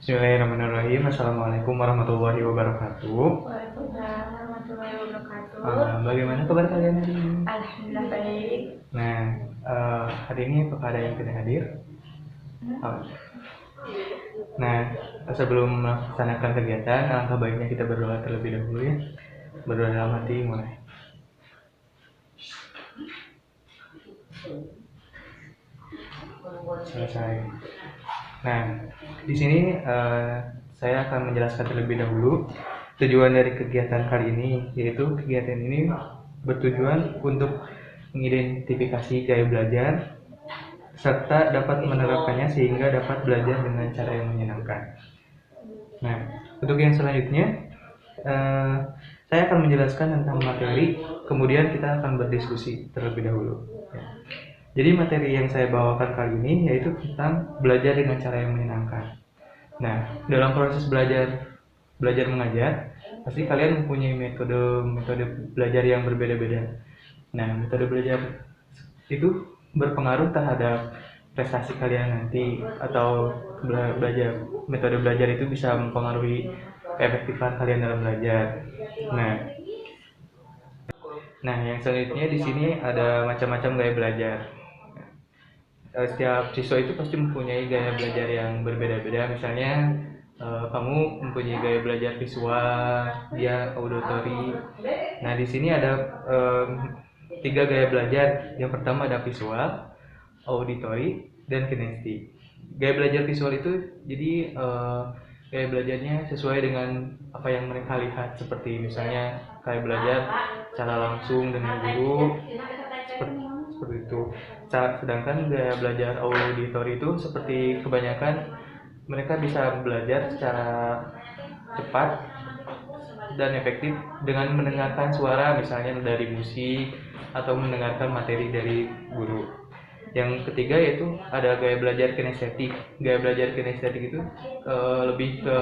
Bismillahirrahmanirrahim. Assalamualaikum warahmatullahi wabarakatuh. Waalaikumsalam warahmatullahi wabarakatuh. Bagaimana kabar kalian hari ini? Alhamdulillah baik. Nah, hari ini apakah ada yang tidak hadir? Oh. Nah, sebelum melaksanakan kegiatan, alangkah baiknya kita berdoa terlebih dahulu ya. Berdoa dalam hati mulai. Selesai. Nah, di sini saya akan menjelaskan terlebih dahulu tujuan dari kegiatan kali ini, yaitu kegiatan ini bertujuan untuk mengidentifikasi gaya belajar serta dapat menerapkannya sehingga dapat belajar dengan cara yang menyenangkan. Nah, untuk yang selanjutnya saya akan menjelaskan tentang materi, kemudian kita akan berdiskusi terlebih dahulu. Ya. Jadi materi yang saya bawakan kali ini yaitu tentang belajar dengan cara yang menyenangkan. Nah, dalam proses belajar mengajar, pasti kalian mempunyai metode belajar yang berbeda-beda. Nah, metode belajar itu berpengaruh terhadap prestasi kalian nanti, atau metode belajar itu bisa mempengaruhi keefektifan kalian dalam belajar. Nah, yang selanjutnya di sini ada macam-macam gaya belajar. Setiap siswa itu pasti mempunyai gaya belajar yang berbeda-beda. Misalnya kamu mempunyai gaya belajar visual, dia auditory. Nah, di sini ada 3 gaya belajar. Yang pertama ada visual, auditory, dan kinestetik. Gaya belajar visual itu jadi gaya belajarnya sesuai dengan apa yang mereka lihat, seperti misalnya kayak belajar secara langsung dengan guru, seperti itu. Sedangkan gaya belajar auditory itu seperti kebanyakan mereka bisa belajar secara cepat dan efektif dengan mendengarkan suara, misalnya dari musik atau mendengarkan materi dari guru. Yang ketiga yaitu ada gaya belajar kinestetik. Gaya belajar kinestetik itu lebih ke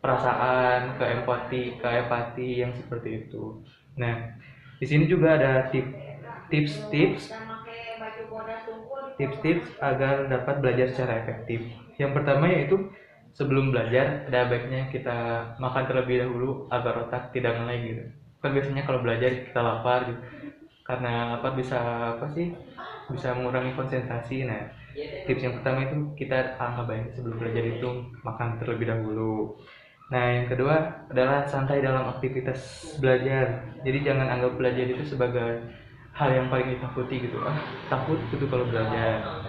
perasaan, ke empati yang seperti itu. Nah, di sini juga ada tips-tips agar dapat belajar secara efektif. Yang pertama yaitu sebelum belajar ada baiknya kita makan terlebih dahulu agar otak tidak ngelek gitu. Kan biasanya kalau belajar kita lapar gitu. Karena lapar bisa mengurangi konsentrasi. Nah, tips yang pertama itu kita angkat baik sebelum belajar itu makan terlebih dahulu. Nah, yang kedua adalah santai dalam aktivitas belajar. Jadi jangan anggap belajar itu sebagai hal yang paling ditakuti gitu. Takut gitu kalau belajar.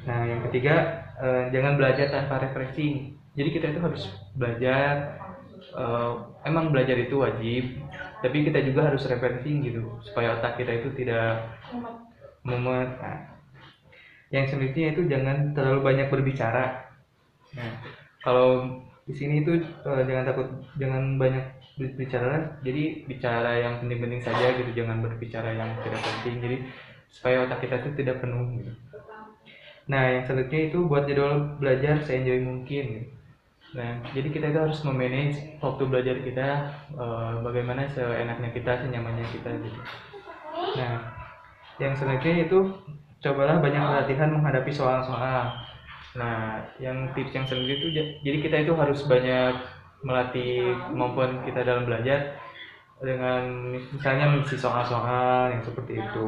Nah, yang ketiga jangan belajar tanpa refreshing. Jadi kita itu harus belajar. Emang belajar itu wajib, tapi kita juga harus refreshing gitu supaya otak kita itu tidak mumet. Nah, yang selanjutnya itu jangan terlalu banyak berbicara. Nah, kalau di sini itu jangan banyak berbicara, jadi bicara yang penting-penting saja gitu, jangan berbicara yang tidak penting, jadi supaya otak kita itu tidak penuh gitu. Nah, yang selanjutnya itu buat jadwal belajar seenjoy mungkin gitu. Nah, jadi kita itu harus memanage waktu belajar kita bagaimana seenaknya kita, senyamannya kita gitu. Nah, yang selanjutnya itu cobalah banyak latihan menghadapi soal-soal. Nah, yang tips yang selanjutnya itu jadi kita itu harus banyak melatih kemampuan kita dalam belajar dengan misalnya mengisi soal-soal yang seperti itu.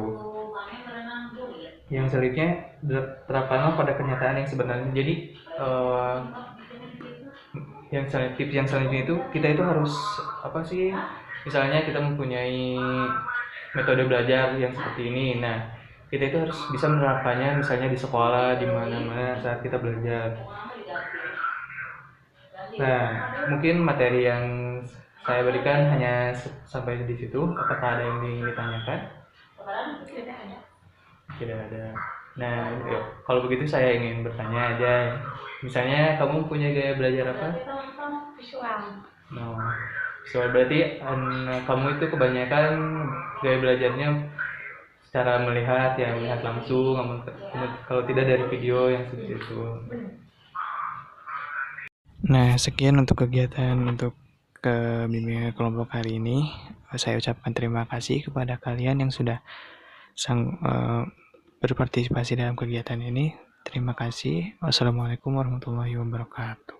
Yang selanjutnya terapkanlah pada kenyataan yang sebenarnya. Jadi tips yang selanjutnya itu kita itu harus misalnya kita mempunyai metode belajar yang seperti ini. Nah, kita itu harus bisa menerapkannya misalnya di sekolah, di mana-mana saat kita belajar. Nah, mungkin materi yang saya berikan hanya sampai di situ. Apakah ada yang ingin ditanyakan? Tidak ada. Nah, kalau begitu saya ingin bertanya aja. Misalnya kamu punya gaya belajar apa? Visual. No. Berarti kamu itu kebanyakan gaya belajarnya secara melihat langsung, kalau tidak dari video yang seperti itu. Nah, sekian untuk kegiatan untuk bimbingan kelompok hari ini. Saya ucapkan terima kasih kepada kalian yang sudah berpartisipasi dalam kegiatan ini. Terima kasih. Wassalamualaikum warahmatullahi wabarakatuh.